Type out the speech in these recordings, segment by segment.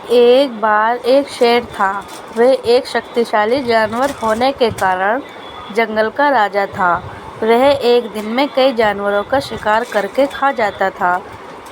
ایک بار ایک شیر تھا۔ وہ ایک شکتیشالی جانور ہونے کے کارن جنگل کا راجا تھا۔ وہ ایک دن میں کئی جانوروں کا شکار کر کے کھا جاتا تھا۔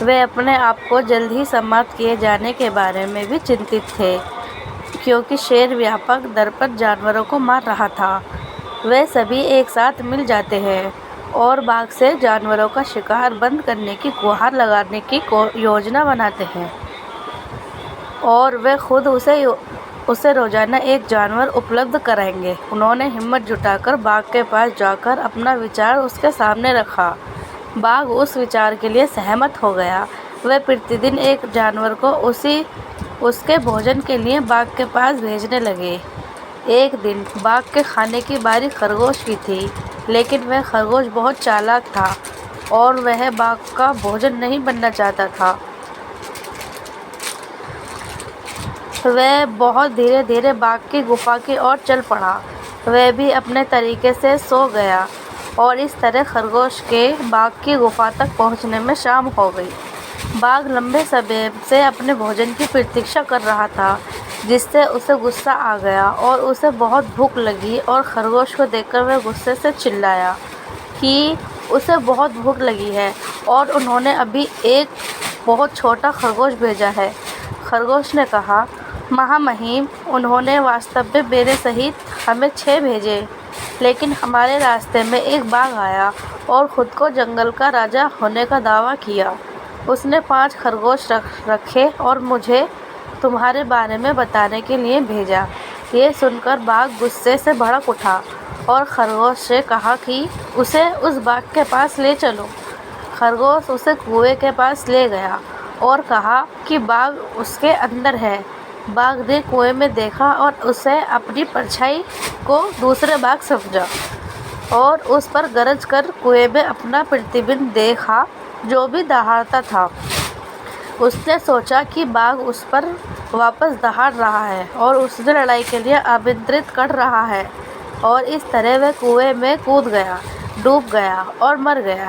وہ اپنے آپ کو جلد ہی سماپت کیے جانے کے بارے میں بھی چنتت تھے، کیونکہ شیر ویاپک در پر جانوروں کو مار رہا تھا۔ وہ سبھی ایک ساتھ مل جاتے ہیں اور باغ سے جانوروں کا شکار بند کرنے کی گہار لگانے کی یوجنا بناتے ہیں، اور وہ خود اسے روزانہ ایک جانور اپلبدھ کرائیں گے۔ انہوں نے ہمت جٹا کر باغ کے پاس جا کر اپنا وچار اس کے سامنے رکھا۔ باغ اس وچار کے لیے سہمت ہو گیا۔ وہ پرتی دن ایک جانور کو اس کے بھوجن کے لیے باغ کے پاس بھیجنے لگے۔ ایک دن باغ کے کھانے کی باری خرگوش کی تھی، لیکن وہ خرگوش بہت چالاک تھا اور وہ باغ کا بھوجن نہیں بننا چاہتا تھا۔ وہ بہت دھیرے دھیرے باغ کی غفا کی اور چل پڑا۔ وہ بھی اپنے طریقے سے سو گیا اور اس طرح خرگوش کے باغ کی غفا تک پہنچنے میں شام ہو گئی۔ باغ لمبے سمے سے اپنے بھوجن کی پرتیکشا کر رہا تھا، جس سے اسے غصہ آ گیا اور اسے بہت بھوک لگی، اور خرگوش کو دیکھ کر وہ غصے سے چلایا کہ اسے بہت بھوک لگی ہے اور انہوں نے ابھی ایک بہت چھوٹا خرگوش بھیجا ہے۔ خرگوش نے کہا، مہامہیم، انہوں نے واستو میں میرے سہیت ہمیں 6 بھیجے، لیکن ہمارے راستے میں ایک باغ آیا اور خود کو جنگل کا راجا ہونے کا دعویٰ کیا۔ اس نے 5 خرگوش رکھے اور مجھے تمہارے بارے میں بتانے کے لیے بھیجا۔ یہ سن کر باغ غصے سے بھڑک اٹھا اور خرگوش سے کہا کہ اسے اس باغ کے پاس لے چلو۔ خرگوش اسے کنویں کے پاس لے گیا اور کہا کہ باغ اس کے اندر ہے۔ باغ نے کنویں میں دیکھا اور اسے اپنی پرچھائی کو دوسرے باغ سمجھا اور اس پر گرج کر کنویں میں اپنا پرتیبمب دیکھا جو بھی دہاڑتا تھا۔ اس نے سوچا کہ باغ اس پر واپس دہاڑ رہا ہے اور اسے لڑائی کے لیے آمنترت کر رہا ہے، اور اس طرح وہ کنویں میں کود گیا، ڈوب گیا اور مر گیا۔